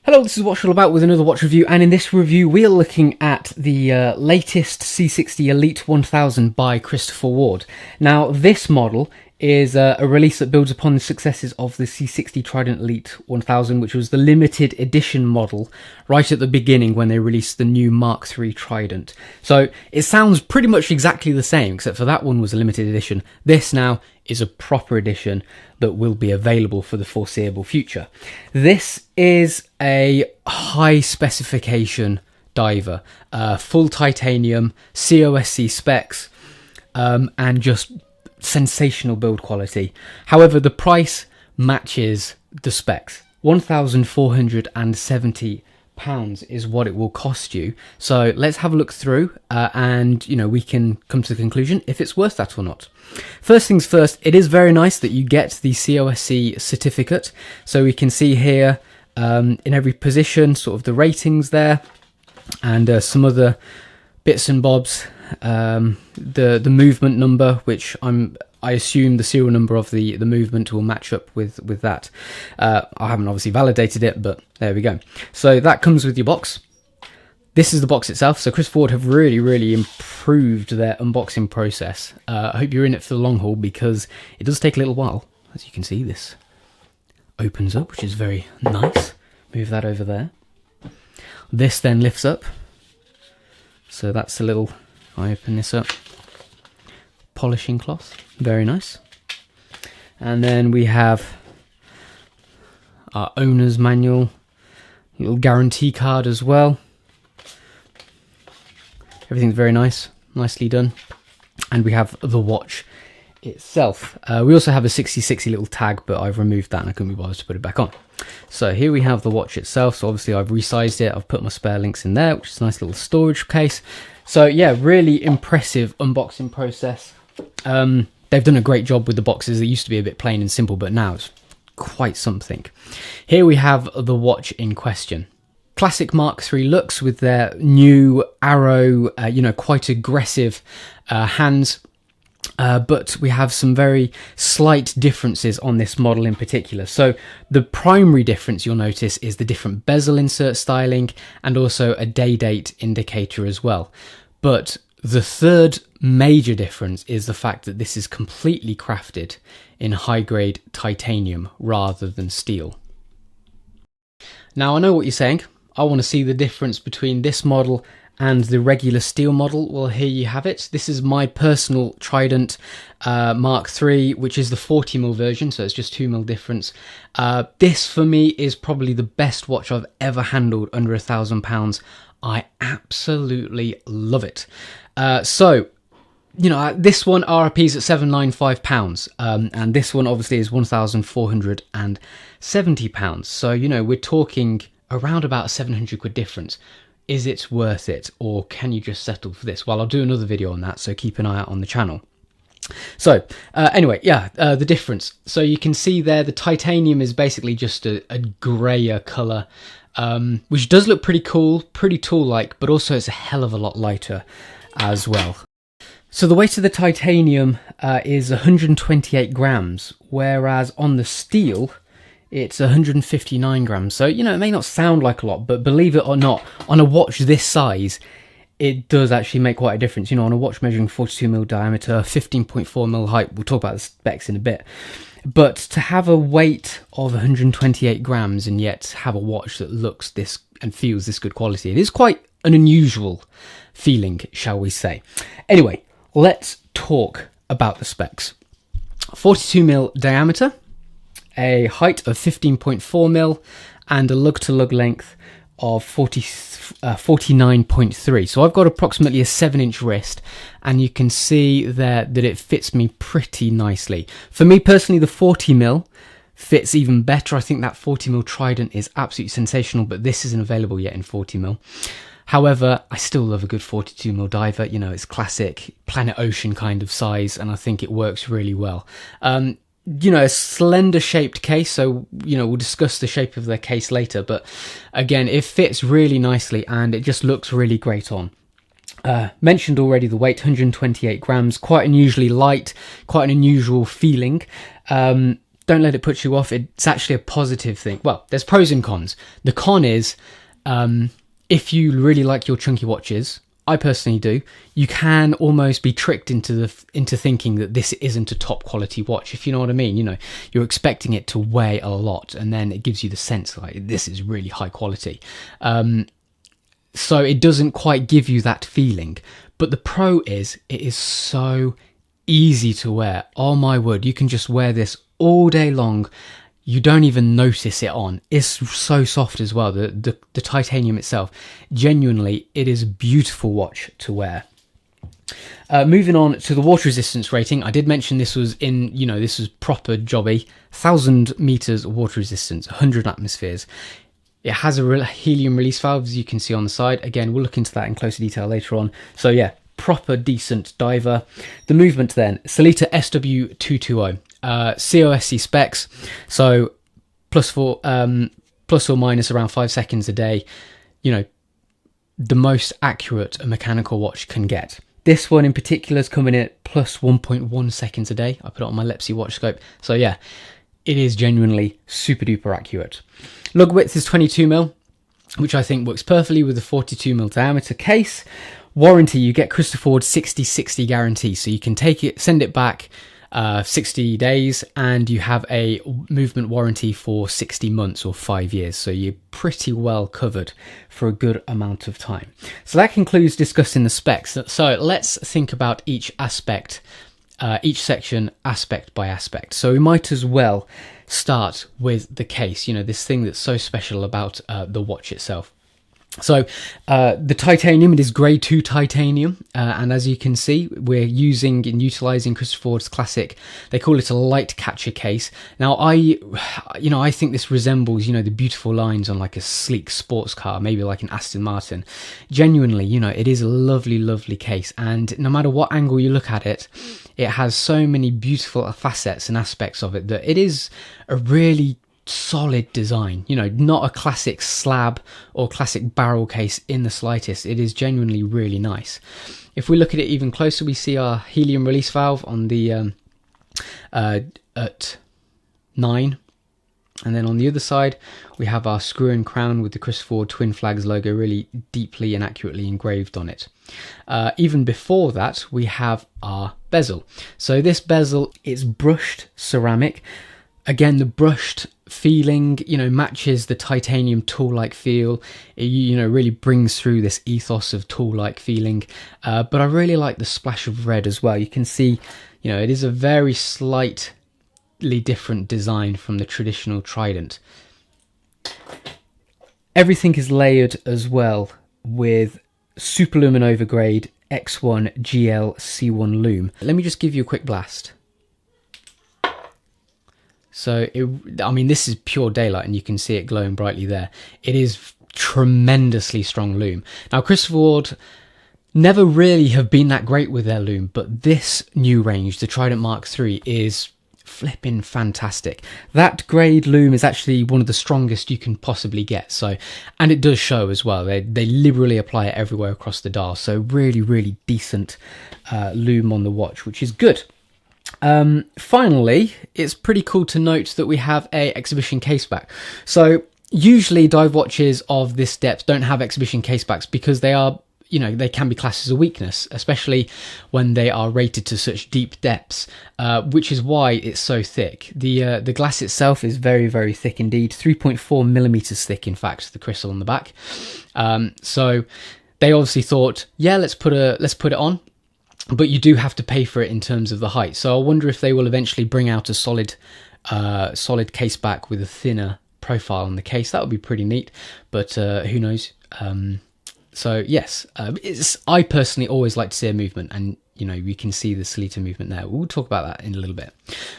Hello, this is What's All About with another watch review, and in this review we are looking at the latest C60 Elite 1000 by Christopher Ward. Now this model is a release that builds upon the successes of the C60 Trident Elite 1000, which was the limited edition model right at the beginning when they released the new Mark III Trident. So it sounds pretty much exactly the same, except for that one was a limited edition. This now is a proper edition that will be available for the foreseeable future. This is a high specification diver, full titanium, COSC specs, and just sensational build quality. However, the price matches the specs. £1,470 is what it will cost you. So let's have a look through and we can come to the conclusion if it's worth that or not. First things first, it is very nice that you get the COSC certificate. So we can see here in every position sort of the ratings there and some other bits and bobs. The movement number, which I assume the serial number of the movement will match up with that. I haven't obviously validated it, but there we go. So that comes with your box. This is the box itself. So Christopher Ward have really improved their unboxing process. I hope you're in it for the long haul, because it does take a little while. As you can see, this opens up, which is very nice. Move that over there. This then lifts up. So that's a little, I open this up, polishing cloth, very nice. And then we have our owner's manual, little guarantee card as well. Everything's very nice, nicely done. And we have the watch itself. We also have a 6060 little tag, but I've removed that and I couldn't be bothered to put it back on. So here we have the watch itself. So obviously I've resized it. I've put my spare links in there, which is a nice little storage case. So yeah, really impressive unboxing process. They've done a great job with the boxes. It used to be a bit plain and simple, but now it's quite something. Here we have the watch in question. Classic Mark III looks with their new arrow, quite aggressive hands. But we have some very slight differences on this model in particular. So the primary difference you'll notice is the different bezel insert styling and also a day date indicator as well. But the third major difference is the fact that this is completely crafted in high grade titanium rather than steel. Now I know what you're saying. I want to see the difference between this model and the regular steel model. Well, here you have it. This is my personal Trident Mark III, which is the 40mm version, so it's just 2mm difference. This for me is probably the best watch I've ever handled under £1,000. I absolutely love it. This one RRP is at £795, and this one obviously is £1,470. So we're talking around about a 700 quid difference. Is it worth it, or can you just settle for this? Well, I'll do another video on that, so keep an eye out on the channel. So anyway, yeah, the difference. So you can see there the titanium is basically just a grayer colour, which does look pretty cool, pretty tool-like, but also it's a hell of a lot lighter as well. So the weight of the titanium is 128 grams, whereas on the steel it's 159 grams. So, it may not sound like a lot, but believe it or not, on a watch this size, it does actually make quite a difference. On a watch measuring 42mm diameter, 15.4mm height, we'll talk about the specs in a bit. But to have a weight of 128 grams and yet have a watch that looks this and feels this good quality, it is quite an unusual feeling, shall we say. Anyway, let's talk about the specs. 42mm diameter, a height of 15.4mm, and a lug-to-lug length of 49.3. So I've got approximately a 7-inch wrist, and you can see there that it fits me pretty nicely. For me personally, the 40mm fits even better. I think that 40mm Trident is absolutely sensational, but this isn't available yet in 40mm. However, I still love a good 42mm diver. It's classic Planet Ocean kind of size, and I think it works really well. A slender shaped case, so we'll discuss the shape of the case later, but again, it fits really nicely and it just looks really great on. Mentioned already the weight, 128 grams, quite unusually light, quite an unusual feeling. don't let it put you off. It's actually a positive thing. Well, there's pros and cons. The con is, if you really like your chunky watches, I personally do, you can almost be tricked into thinking that this isn't a top quality watch, if you know what I mean. You know, you're expecting it to weigh a lot, and then it gives you the sense like this is really high quality. So it doesn't quite give you that feeling. But the pro is, it is so easy to wear. Oh my word, you can just wear this all day long. You don't even notice it on. It's so soft as well. The titanium itself, genuinely, it is a beautiful watch to wear. Moving on to the water resistance rating, I did mention this was this was proper jobby. 1,000 meters water resistance, 100 atmospheres. It has a helium release valve, as you can see on the side. Again, we'll look into that in closer detail later on. So yeah, proper decent diver. The movement then, Sellita SW220. COSC specs, so plus or minus around 5 seconds a day. You know, the most accurate a mechanical watch can get. This one in particular is coming in at plus 1.1 seconds a day. I put it on my Lepsy watch scope. So yeah, it is genuinely super duper accurate. Lug width is 22mm, which I think works perfectly with the 42mm diameter case. Warranty, you get Christopher Ward C60 guarantee, so you can take it, send it back 60 days, and you have a movement warranty for 60 months or 5 years, so you're pretty well covered for a good amount of time. So that concludes discussing the specs. So let's think about each aspect, each section aspect by aspect. So we might as well start with the case, you know, this thing that's so special about the watch itself. So the titanium, it is grade 2 titanium, and as you can see, we're using and utilizing Christopher Ward's classic, they call it a light catcher case. Now I think this resembles, the beautiful lines on like a sleek sports car, maybe like an Aston Martin. Genuinely, it is a lovely, lovely case, and no matter what angle you look at it, it has so many beautiful facets and aspects of it that it is a really solid design, not a classic slab or classic barrel case in the slightest. It is genuinely really nice. If we look at it even closer, we see our helium release valve on the at 9, and then on the other side we have our screw and crown with the Christopher Ward Twin Flags logo really deeply and accurately engraved on it. Even before that, we have our bezel. So this bezel is brushed ceramic. Again, the brushed feeling, matches the titanium tool-like feel. It, really brings through this ethos of tool-like feeling. But I really like the splash of red as well. You can see, it is a very slightly different design from the traditional Trident. Everything is layered as well with Superluminova grade X1 GL C1 lume. Let me just give you a quick blast. So, this is pure daylight, and you can see it glowing brightly there. It is tremendously strong lume. Now, Christopher Ward never really have been that great with their lume, but this new range, the Trident Mark III, is flipping fantastic. That grade lume is actually one of the strongest you can possibly get. So, and it does show as well. They liberally apply it everywhere across the dial. So, really, really decent lume on the watch, which is good. Finally, it's pretty cool to note that we have a exhibition case back. So usually dive watches of this depth don't have exhibition case backs because they are, they can be classed as a weakness, especially when they are rated to such deep depths, which is why it's so thick. The glass itself is very, very thick indeed, 3.4 millimeters thick, in fact, the crystal on the back. So they obviously thought, yeah, let's put it on. But you do have to pay for it in terms of the height. So I wonder if they will eventually bring out a solid case back with a thinner profile on the case. That would be pretty neat, but who knows? So yes, I personally always like to see a movement, and we can see the Sellita movement there. We'll talk about that in a little bit.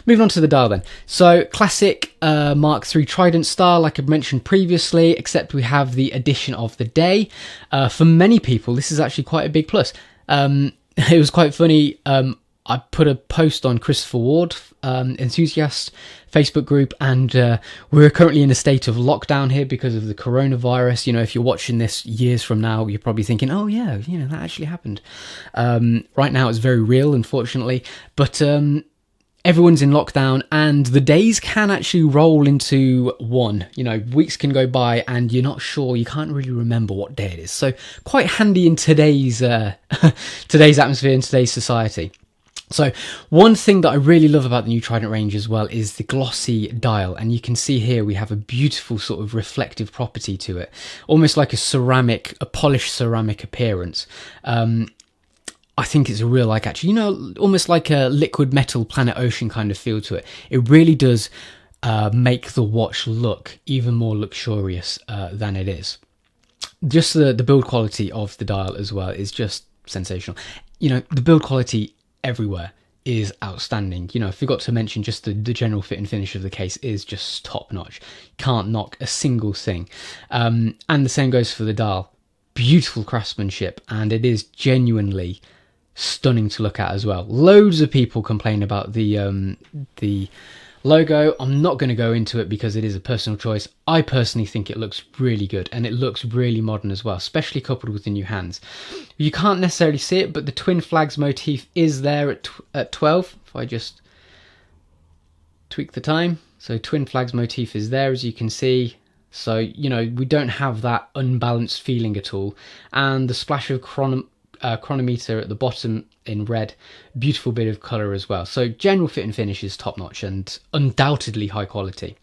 Moving on to the dial then. So classic Mark III Trident style, like I mentioned previously, except we have the addition of the day. For many people, this is actually quite a big plus. It was quite funny. I put a post on Christopher Ward enthusiast Facebook group, and we're currently in a state of lockdown here because of the coronavirus. If you're watching this years from now, you're probably thinking, oh yeah, that actually happened. Right now it's very real, unfortunately. But everyone's in lockdown, and the days can actually roll into one. You know, weeks can go by and you're not sure, you can't really remember what day it is. So quite handy in today's today's atmosphere, in today's society. So one thing that I really love about the new Trident range as well is the glossy dial, and you can see here we have a beautiful sort of reflective property to it, almost like a polished ceramic appearance. I think it's a real, like, actually, you know, almost like a liquid metal Planet Ocean kind of feel to it. It really does make the watch look even more luxurious than it is. Just the build quality of the dial as well is just sensational. You know, the build quality everywhere is outstanding. You know, I forgot to mention just the general fit and finish of the case is just top notch. Can't knock a single thing. And the same goes for the dial. Beautiful craftsmanship, and it is genuinely stunning to look at as well. Loads of people complain about the logo. I'm not going to go into it because it is a personal choice. I personally think it looks really good, and it looks really modern as well, especially coupled with the new hands. You can't necessarily see it, but the twin flags motif is there at 12. If I just tweak the time, so twin flags motif is there, as you can see. So, you know, we don't have that unbalanced feeling at all. And the splash of chronometer at the bottom in red, beautiful bit of colour as well. So general fit and finish is top notch and undoubtedly high quality.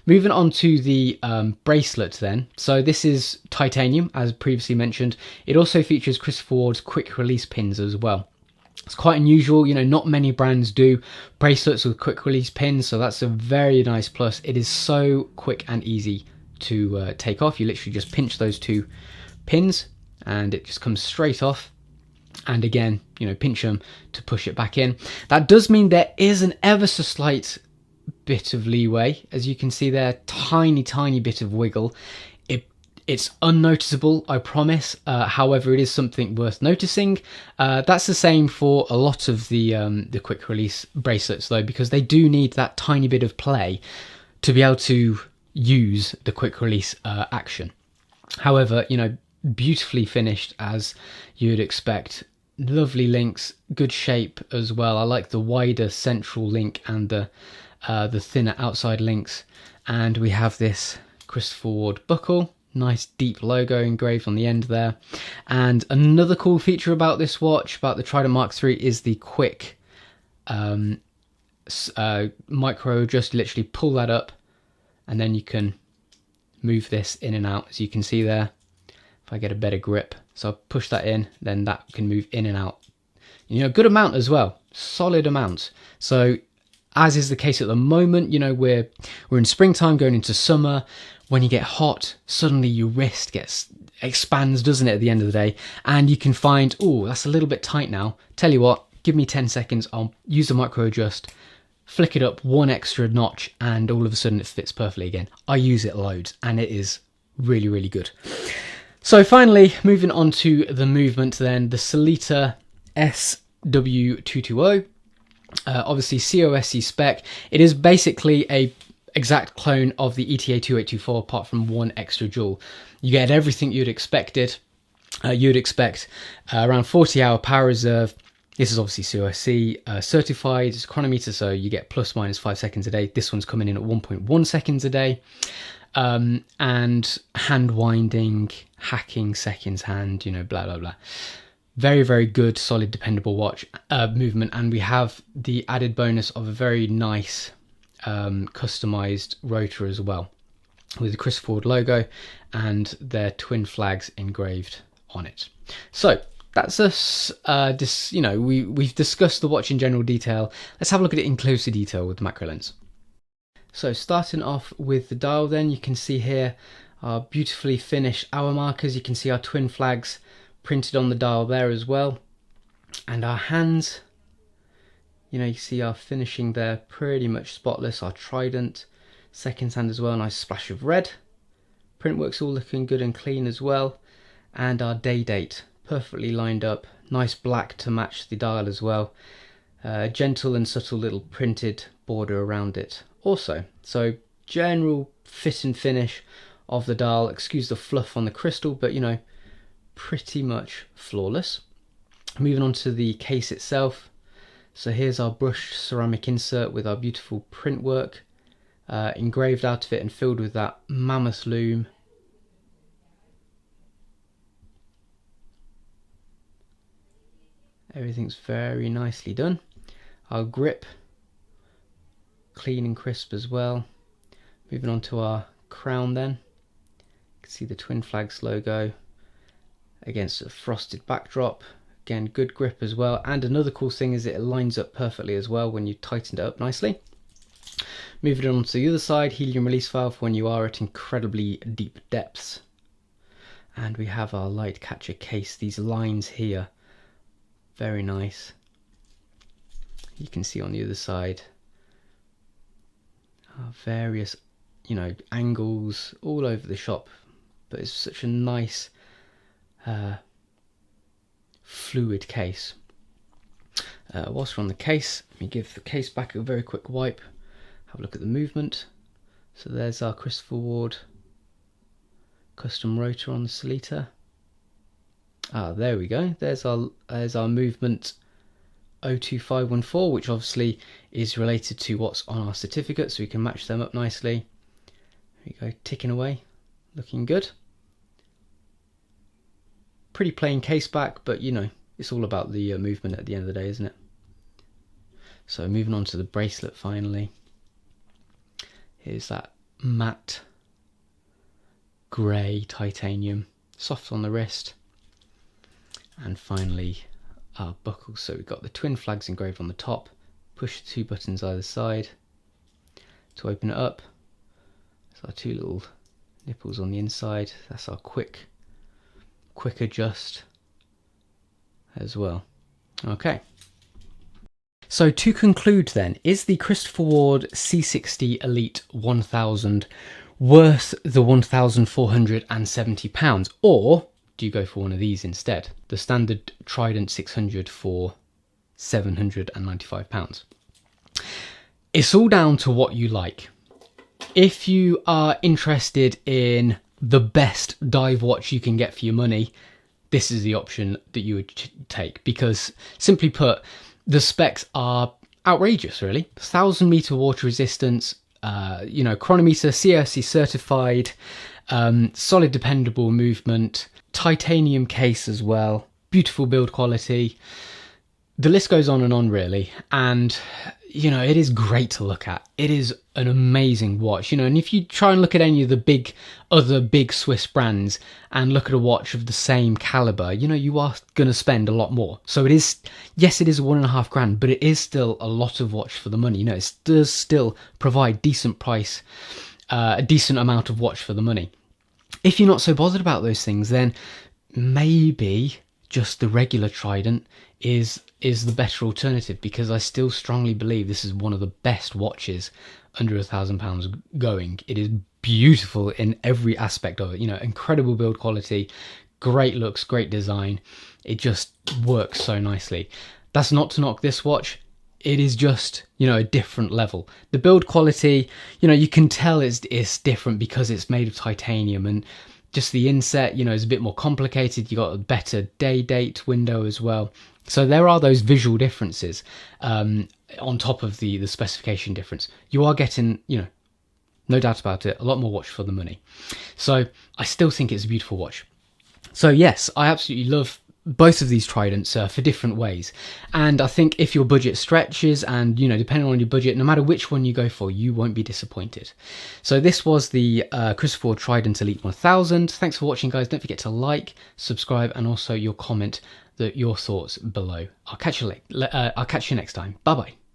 Moving on to the bracelet then. So this is titanium, as previously mentioned. It also features Christopher Ward's quick release pins as well. It's quite unusual, you know, not many brands do bracelets with quick release pins, so that's a very nice plus. It is so quick and easy to take off. You literally just pinch those two pins and it just comes straight off. And again, you know, pinch them to push it back in. That does mean there is an ever so slight bit of leeway. As you can see there, tiny bit of wiggle. It's unnoticeable, I promise. However, it is something worth noticing. That's the same for a lot of the quick release bracelets though, because they do need that tiny bit of play to be able to use the quick release action. However, you know, beautifully finished as you'd expect. Lovely links, good shape as well. I like the wider central link and the thinner outside links. And we have this Christopher Ward buckle, nice deep logo engraved on the end there. And another cool feature about this watch, about the Trident Mark III, is the quick micro adjust. Literally pull that up and then you can move this in and out, as you can see there. If I get a better grip, so I push that in, then that can move in and out. You know, good amount as well, solid amount. So as is the case at the moment, you know, we're in springtime going into summer. When you get hot, suddenly your wrist expands, doesn't it, at the end of the day? And you can find, oh, that's a little bit tight now. Tell you what, give me 10 seconds, I'll use the micro adjust, flick it up one extra notch, and all of a sudden it fits perfectly again. I use it loads and it is really good. So finally, moving on to the movement then, the Sellita SW220, obviously COSC spec. It is basically a exact clone of the ETA 2824 apart from one extra jewel. You get everything you'd expect around 40-hour power reserve. This is obviously COSC certified. It's chronometer, so you get plus minus 5 seconds a day. This one's coming in at 1.1 seconds a day. And hand winding, hacking seconds hand, you know, blah blah. Very good, solid, dependable watch movement. And we have the added bonus of a very nice customized rotor as well, with the Christopher Ward logo and their twin flags engraved on it. So that's us. You know, we've discussed the watch in general detail. Let's have a look at it in closer detail with the macro lens. So starting off with the dial then, you can see here our beautifully finished hour markers. You can see our twin flags printed on the dial there as well. And our hands, you know, you see our finishing there pretty much spotless. Our Trident, second hand as well, nice splash of red. Printwork's all looking good and clean as well. And our day date, perfectly lined up. Nice black to match the dial as well. Gentle and subtle little printed border around it also. So general fit and finish of the dial, excuse the fluff on the crystal, but you know, pretty much flawless. Moving on to the case itself, So here's our brushed ceramic insert with our beautiful print work engraved out of it and filled with that mammoth loom. Everything's very nicely done. Our grip, clean and crisp as well. Moving on to our crown then. You can see the Twin Flags logo against a frosted backdrop. Again, good grip as well. And another cool thing is it lines up perfectly as well when you tightened it up nicely. Moving on to the other side, helium release valve when you are at incredibly deep depths. And we have our light catcher case. These lines here, very nice. You can see on the other side various, angles all over the shop, but it's such a nice fluid case. Whilst we're on the case, let me give the case back a very quick wipe. Have a look at the movement. So there's our Christopher Ward custom rotor on the Sellita. There we go. There's our movement 02514, which obviously is related to what's on our certificate, so we can match them up nicely. There we go, ticking away, looking good. Pretty plain case back, but it's all about the movement at the end of the day, isn't it? So moving on to the bracelet finally. Here's that matte grey titanium, soft on the wrist. And finally our buckles. So we've got the Twin Flags engraved on the top. Push the 2 buttons either side to open it up. So our 2 little nipples on the inside. That's our quick adjust as well. Okay. So to conclude then, is the Christopher Ward C60 Elite 1000 worth the £1,470, or do you go for one of these instead? The standard Trident 600 for £795. It's all down to what you like. If you are interested in the best dive watch you can get for your money, this is the option that you would take, because simply put, the specs are outrageous, really. 1,000 meter water resistance, chronometer, COSC certified, solid dependable movement, titanium case as well, beautiful build quality. The list goes on and on, really, and it is great to look at. It is an amazing watch, and if you try and look at any of the other big Swiss brands and look at a watch of the same caliber, you are going to spend a lot more. So it is, yes, it is £1.5 grand, but it is still a lot of watch for the money. It does still provide decent price, a decent amount of watch for the money. If you're not so bothered about those things, then maybe just the regular Trident is the better alternative, because I still strongly believe this is one of the best watches under £1,000 going. It is beautiful in every aspect of it. Incredible build quality, great looks, great design. It just works so nicely. That's not to knock this watch. It is just, a different level. The build quality, you can tell it's different because it's made of titanium, and just the inset, is a bit more complicated. You got a better day date window as well. So there are those visual differences on top of the specification difference. You are getting, no doubt about it, a lot more watch for the money. So I still think it's a beautiful watch. So yes, I absolutely love both of these Tridents for different ways. And I think if your budget stretches and, depending on your budget, no matter which one you go for, you won't be disappointed. So this was the Christopher Ward Trident Elite 1000. Thanks for watching, guys. Don't forget to like, subscribe, and also your comment your thoughts below. I'll catch you next time. Bye bye.